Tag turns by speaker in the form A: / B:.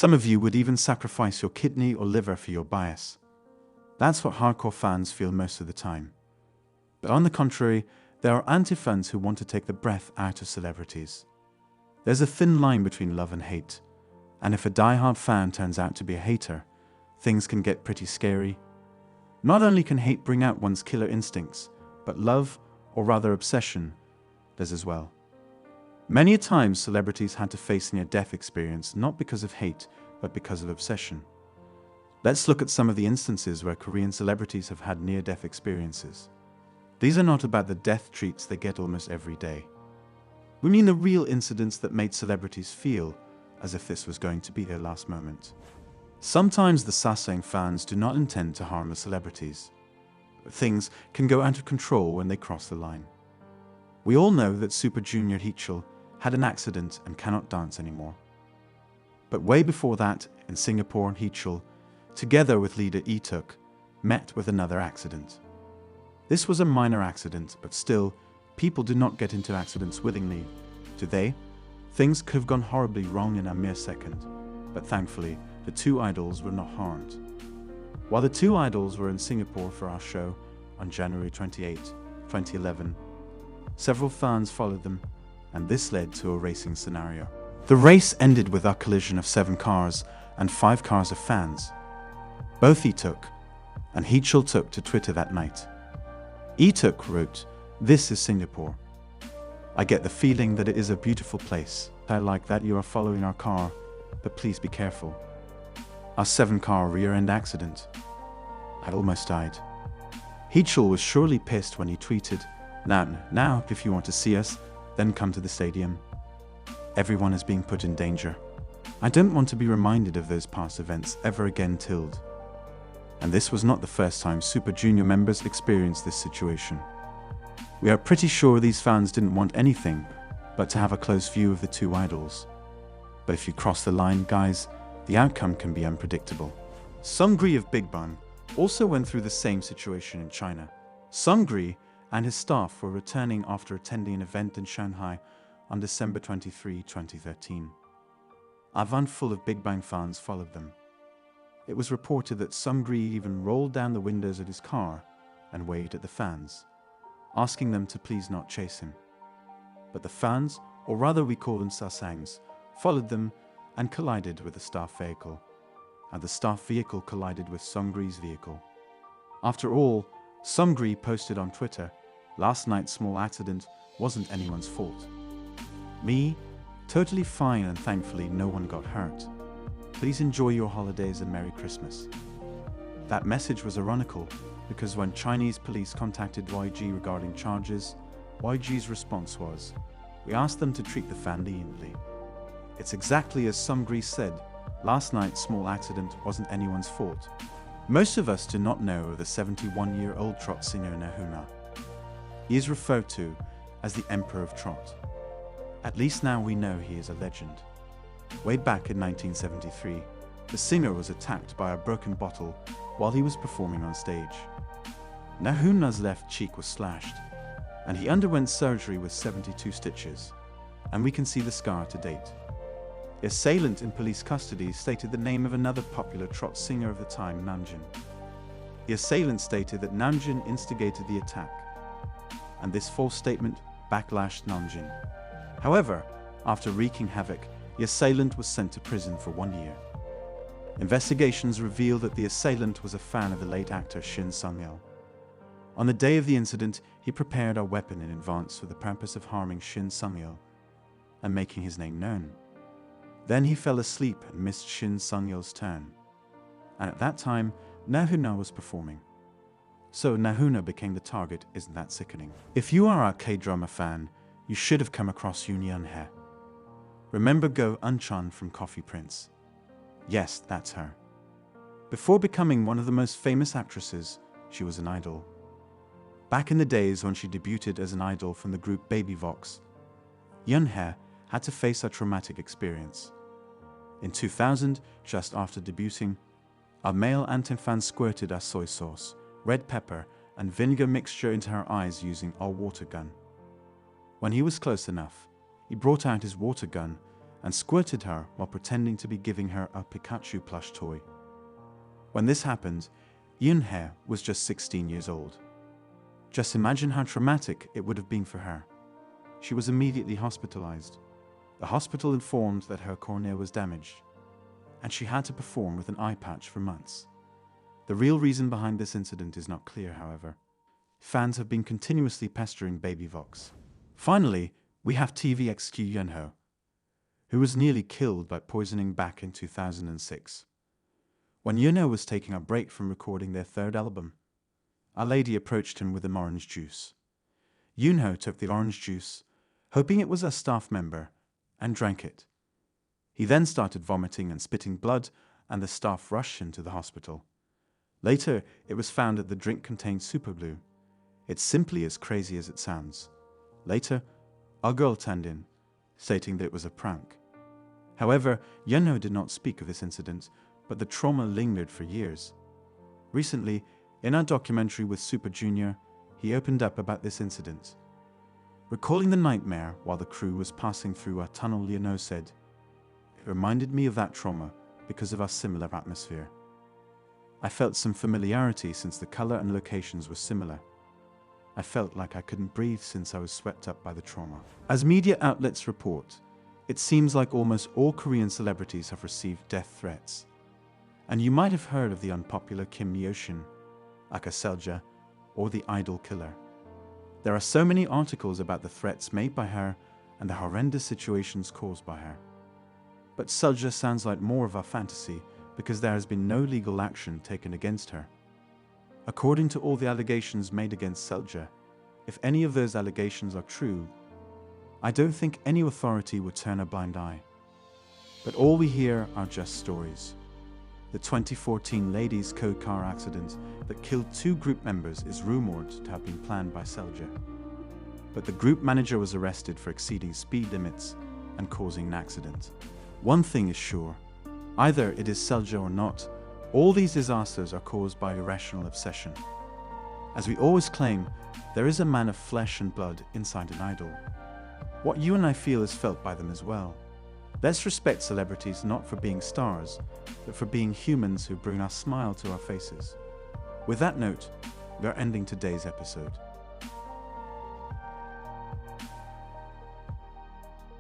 A: Some of you would even sacrifice your kidney or liver for your bias. That's what hardcore fans feel most of the time. But on the contrary, there are anti-fans who want to take the breath out of celebrities. There's a thin line between love and hate, and if a diehard fan turns out to be a hater, things can get pretty scary. Not only can hate bring out one's killer instincts, but love, or rather obsession, does as well. Many a times celebrities had to face near-death experience not because of hate, but because of obsession. Let's look at some of the instances where Korean celebrities have had near-death experiences. These are not about the death treats they get almost every day. We mean the real incidents that made celebrities feel as if this was going to be their last moment. Sometimes the Sasaeng fans do not intend to harm the celebrities, but things can go out of control when they cross the line. We all know that Super Junior Heechul had an accident and cannot dance anymore. But way before that, in Singapore, Heechul, together with leader Lee-tuk, met with another accident. This was a minor accident, but still, people do not get into accidents willingly, do they? Things could have gone horribly wrong in a mere second, but thankfully, the two idols were not harmed. While the two idols were in Singapore for our show on January 28, 2011, several fans followed them, and this led to a racing scenario. The race ended with a collision of 7 cars and 5 cars of fans. Both Lee-tuk and Heechul took to Twitter that night. Lee-tuk wrote, "This is Singapore. I get the feeling that it is a beautiful place. I like that you are following our car, but please be careful. Our 7-car rear-end accident. I almost died." Heechul was surely pissed when he tweeted, Now, if you want to see us, then come to the stadium. Everyone is being put in danger. I don't want to be reminded of those past events ever again tilde. And this was not the first time Super Junior members experienced this situation. We are pretty sure these fans didn't want anything but to have a close view of the two idols. But if you cross the line, guys, the outcome can be unpredictable. Seungri of Big Bang also went through the same situation in China. Seungri and his staff were returning after attending an event in Shanghai on December 23, 2013. A van full of Big Bang fans followed them. It was reported that Seungri even rolled down the windows of his car and waved at the fans, asking them to please not chase him. But the fans, or rather we call them Sasaengs, followed them and collided with the staff vehicle, and the staff vehicle collided with Seungri's vehicle. After all, Seungri posted on Twitter, "Last night's small accident wasn't anyone's fault. Me, totally fine, and thankfully no one got hurt. Please enjoy your holidays and Merry Christmas." That message was ironical because when Chinese police contacted YG regarding charges, YG's response was, "We asked them to treat the fan leniently." It's exactly as Seungri said, "Last night's small accident wasn't anyone's fault." Most of us do not know of the 71-year-old trot singer Nahuna. He is referred to as the Emperor of Trot. At least now we know he is a legend. Way back in 1973, the singer was attacked by a broken bottle while he was performing on stage. Nahuna's left cheek was slashed, and he underwent surgery with 72 stitches, and we can see the scar to date. The assailant in police custody stated the name of another popular trot singer of the time, Namjoon. The assailant stated that Namjoon instigated the attack, and this false statement backlashed Namjoon. However, after wreaking havoc, the assailant was sent to prison for 1 year. Investigations revealed that the assailant was a fan of the late actor Shin Sung-il. On the day of the incident, he prepared a weapon in advance for the purpose of harming Shin Sung-il and making his name known. Then he fell asleep and missed Shin Sung-il's turn. And at that time, Nahuna was performing. So Nahuna became the target. Isn't that sickening? If you are a K-drama fan, you should have come across Yoon Eun-hye. Remember Go Eun-chan from Coffee Prince? Yes, that's her. Before becoming one of the most famous actresses, she was an idol. Back in the days when she debuted as an idol from the group Baby Vox, Eun-hye had to face a traumatic experience. In 2000, just after debuting, a male anti-fan squirted a soy sauce, red pepper, and vinegar mixture into her eyes using a water gun. When he was close enough, he brought out his water gun and squirted her while pretending to be giving her a Pikachu plush toy. When this happened, Yoon-hye was just 16 years old. Just imagine how traumatic it would have been for her. She was immediately hospitalized. The hospital informed that her cornea was damaged, and she had to perform with an eye patch for months. The real reason behind this incident is not clear, however. Fans have been continuously pestering Baby Vox. Finally, we have TVXQ Yunho, who was nearly killed by poisoning back in 2006. When Yunho was taking a break from recording their third album, a lady approached him with an orange juice. Yunho took the orange juice, hoping it was a staff member, and drank it. He then started vomiting and spitting blood, and the staff rushed him to the hospital. Later, it was found that the drink contained superglue. It's simply as crazy as it sounds. Later, a girl turned in, stating that it was a prank. However, Yunho did not speak of this incident, but the trauma lingered for years. Recently, in our documentary with Super Junior, he opened up about this incident. Recalling the nightmare while the crew was passing through a tunnel, Yunho said, "It reminded me of that trauma because of our similar atmosphere. I felt some familiarity since the color and locations were similar. I felt like I couldn't breathe since I was swept up by the trauma." As media outlets report, it seems like almost all Korean celebrities have received death threats. And you might have heard of the unpopular Kim Myo-shin, aka Selja, or the idol killer. There are so many articles about the threats made by her and the horrendous situations caused by her. But Selja sounds like more of a fantasy because there has been no legal action taken against her. According to all the allegations made against Selja, if any of those allegations are true, I don't think any authority would turn a blind eye. But all we hear are just stories. The 2014 ladies' code car accident that killed 2 group members is rumored to have been planned by Selja. But the group manager was arrested for exceeding speed limits and causing an accident. One thing is sure, either it is Selja or not, all these disasters are caused by irrational obsession. As we always claim, there is a man of flesh and blood inside an idol. What you and I feel is felt by them as well. Let's respect celebrities not for being stars, but for being humans who bring a smile to our faces. With that note, we are ending today's episode.